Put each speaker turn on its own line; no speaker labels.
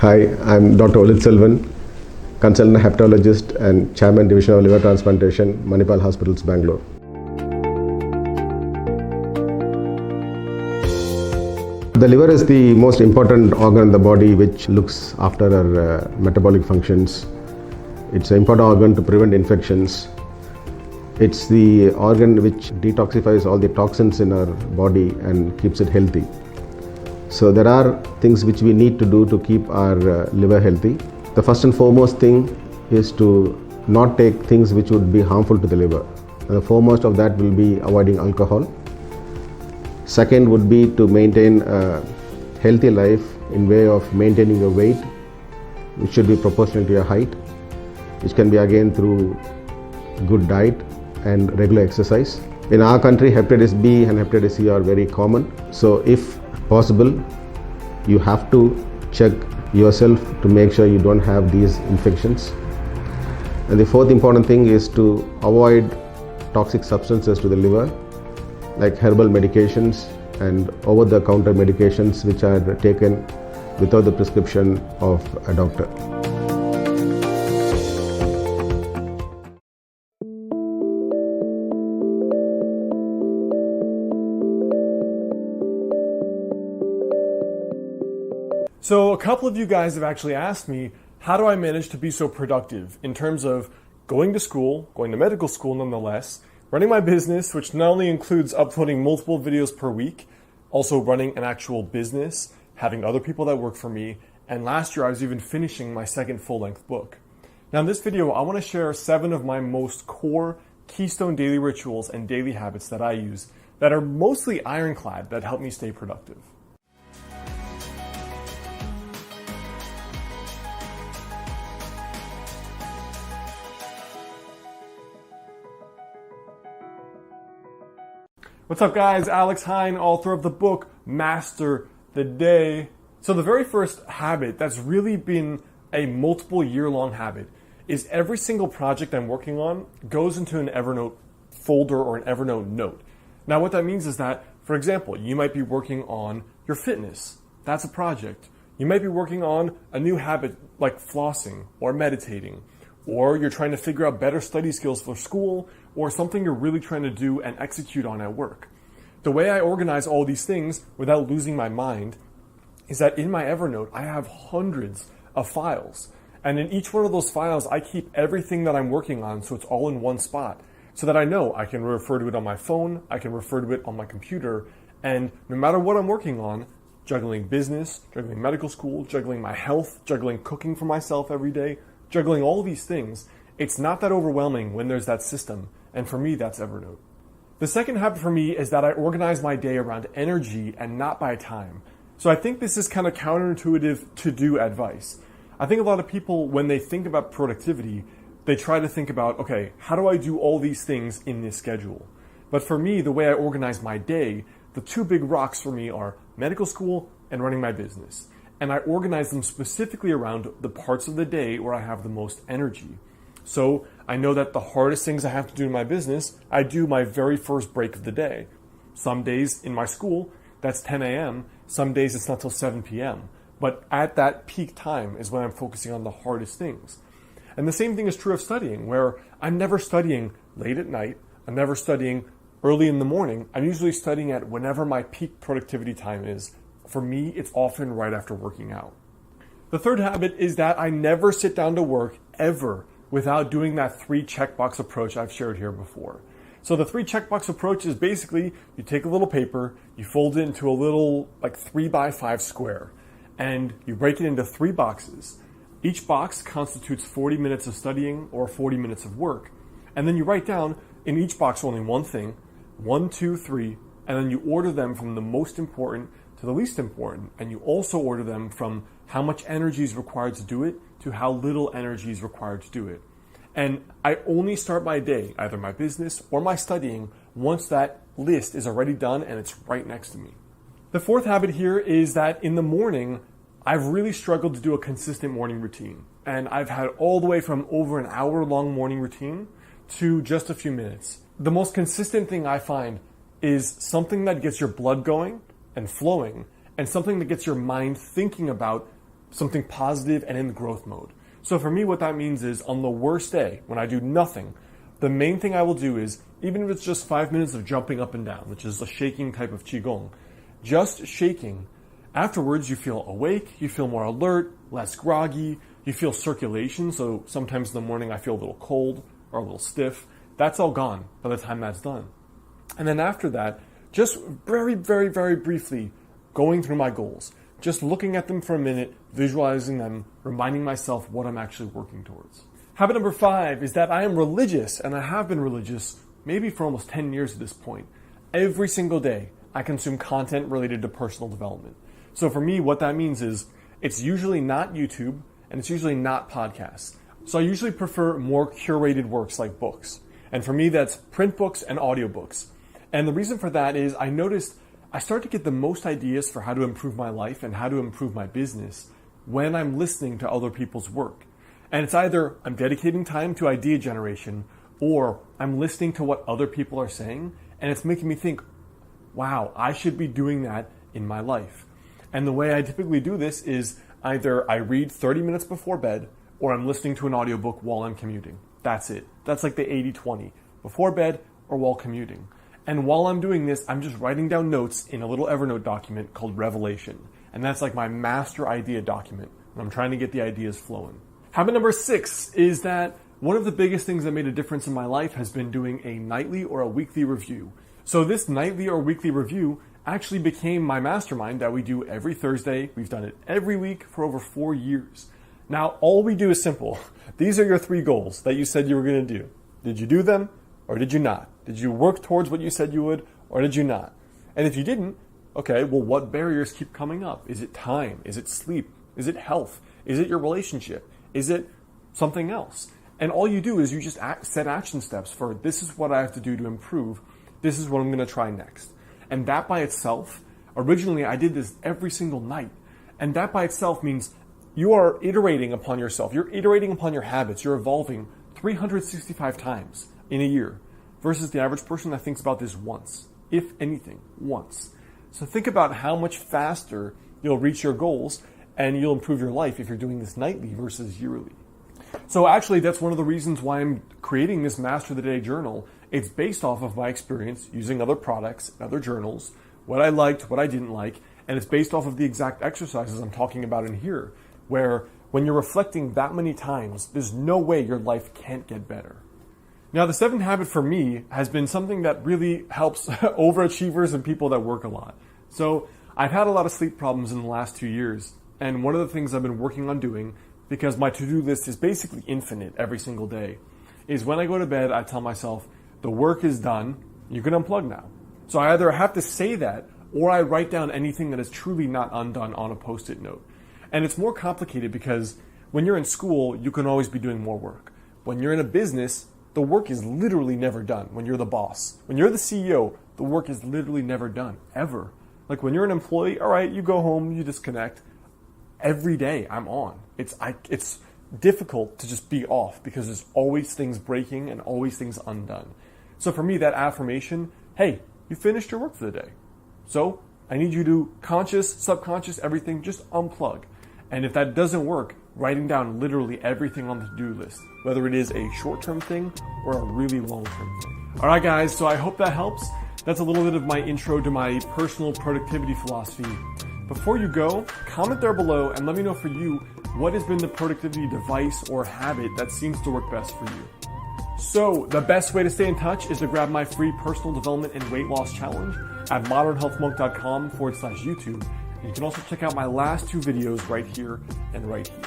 Hi, I'm Dr. Ulit Selvan, consultant hepatologist and chairman division of liver transplantation, Manipal Hospitals, Bangalore. The liver is the most important organ in the body which looks after our metabolic functions. It's an important organ to prevent infections. It's the organ which detoxifies all the toxins in our body and keeps it healthy. So there are things which we need to do to keep our liver healthy. The first and foremost thing is to not take things which would be harmful to the liver. And the foremost of that will be avoiding alcohol. Second would be to maintain a healthy life in way of maintaining your weight, which should be proportional to your height, which can be again through good diet and regular exercise. In our country, hepatitis B and hepatitis C are very common. So if possible, you have to check yourself to make sure you don't have these infections. And the fourth important thing is to avoid toxic substances to the liver, like herbal medications and over-the-counter medications which are taken without the prescription of a doctor.
So a couple of you guys have actually asked me, how do I manage to be so productive in terms of going to school, going to medical school nonetheless, running my business, which not only includes uploading multiple videos per week, also running an actual business, having other people that work for me, and last year I was even finishing my second full-length book. Now in this video, I want to share 7 of my most core keystone daily rituals and daily habits that I use that are mostly ironclad that help me stay productive. What's up guys, Alex Hine, author of the book, Master the Day. So the very first habit that's really been a multiple year-long habit is every single project I'm working on goes into an Evernote folder or an Evernote note. Now what that means is that, for example, you might be working on your fitness. That's a project. You might be working on a new habit like flossing or meditating, or you're trying to figure out better study skills for school, or something you're really trying to do and execute on at work. The way I organize all these things without losing my mind is that in my Evernote, I have hundreds of files. And in each one of those files, I keep everything that I'm working on so it's all in one spot, so that I know I can refer to it on my phone, I can refer to it on my computer, and no matter what I'm working on, juggling business, juggling medical school, juggling my health, juggling cooking for myself every day, juggling all these things, it's not that overwhelming when there's that system. And for me, that's Evernote. The second habit for me is that I organize my day around energy and not by time. So I think this is kind of counterintuitive to-do advice. I think a lot of people, when they think about productivity, they try to think about, okay, how do I do all these things in this schedule? But for me, the way I organize my day, the 2 big rocks for me are medical school and running my business. And I organize them specifically around the parts of the day where I have the most energy. So I know that the hardest things I have to do in my business, I do my very first break of the day. Some days in my school, that's 10 a.m. Some days it's not till 7 p.m. But at that peak time is when I'm focusing on the hardest things. And the same thing is true of studying, where I'm never studying late at night. I'm never studying early in the morning. I'm usually studying at whenever my peak productivity time is. For me, it's often right after working out. The third habit is that I never sit down to work ever without doing that 3 checkbox approach I've shared here before. So the 3 checkbox approach is basically, you take a little paper, you fold it into a little like 3x5 square, and you break it into 3 boxes. Each box constitutes 40 minutes of studying or 40 minutes of work. And then you write down in each box only one thing, 1, 2, 3, and then you order them from the most important to the least important. And you also order them from how much energy is required to do it to how little energy is required to do it. And I only start my day, either my business or my studying, once that list is already done and it's right next to me. The fourth habit here is that in the morning, I've really struggled to do a consistent morning routine. And I've had all the way from over an hour-long morning routine to just a few minutes. The most consistent thing I find is something that gets your blood going and flowing, and something that gets your mind thinking about something positive and in growth mode. So for me, what that means is on the worst day, when I do nothing, the main thing I will do is, even if it's just 5 minutes of jumping up and down, which is a shaking type of Qigong, just shaking, afterwards you feel awake, you feel more alert, less groggy, you feel circulation, so sometimes in the morning I feel a little cold or a little stiff. That's all gone by the time that's done. And then after that, just very, very, very briefly going through my goals, just looking at them for a minute, visualizing them, reminding myself what I'm actually working towards. Habit number 5 is that I am religious, and I have been religious maybe for almost 10 years at this point. Every single day, I consume content related to personal development. So for me, what that means is it's usually not YouTube, and it's usually not podcasts. So I usually prefer more curated works like books. And for me, that's print books and audiobooks. And the reason for that is I noticed I start to get the most ideas for how to improve my life and how to improve my business when I'm listening to other people's work. And it's either I'm dedicating time to idea generation, or I'm listening to what other people are saying, and it's making me think, wow, I should be doing that in my life. And the way I typically do this is either I read 30 minutes before bed, or I'm listening to an audiobook while I'm commuting. That's it. That's like the 80-20, before bed or while commuting. And while I'm doing this, I'm just writing down notes in a little Evernote document called Revelation. And that's like my master idea document. And I'm trying to get the ideas flowing. Habit number 6 is that one of the biggest things that made a difference in my life has been doing a nightly or a weekly review. So this nightly or weekly review actually became my mastermind that we do every Thursday. We've done it every week for over 4 years. Now, all we do is simple. These are your 3 goals that you said you were going to do. Did you do them or did you not? Did you work towards what you said you would or did you not? And if you didn't, okay, well, what barriers keep coming up? Is it time? Is it sleep? Is it health? Is it your relationship? Is it something else? And all you do is you just set action steps for this is what I have to do to improve. This is what I'm going to try next. And that by itself, originally I did this every single night. And that by itself means you are iterating upon yourself. You're iterating upon your habits. You're evolving 365 times in a year versus the average person that thinks about this once, if anything, once. So think about how much faster you'll reach your goals and you'll improve your life if you're doing this nightly versus yearly. So actually, that's one of the reasons why I'm creating this Master the Day journal. It's based off of my experience using other products and other journals, what I liked, what I didn't like, and it's based off of the exact exercises I'm talking about in here, where when you're reflecting that many times, there's no way your life can't get better. Now, the 7th habit for me has been something that really helps overachievers and people that work a lot. So I've had a lot of sleep problems in the last 2 years. And one of the things I've been working on doing, because my to-do list is basically infinite every single day, is when I go to bed, I tell myself, the work is done, you can unplug now. So I either have to say that, or I write down anything that is truly not undone on a Post-it note. And it's more complicated because when you're in school, you can always be doing more work. When you're in a business, the work is literally never done when you're the boss. When you're the CEO, the work is literally never done, ever. Like when you're an employee, all right, you go home, you disconnect. Every day I'm on. It's difficult to just be off because there's always things breaking and always things undone. So for me, that affirmation, hey, you finished your work for the day. So I need you to conscious, subconscious, everything, just unplug. And if that doesn't work, writing down literally everything on the to-do list, whether it is a short-term thing or a really long-term thing. All right, guys, so I hope that helps. That's a little bit of my intro to my personal productivity philosophy. Before you go, comment there below and let me know for you what has been the productivity device or habit that seems to work best for you. So the best way to stay in touch is to grab my free personal development and weight loss challenge at modernhealthmonk.com/YouTube. You can also check out my last 2 videos right here and right here.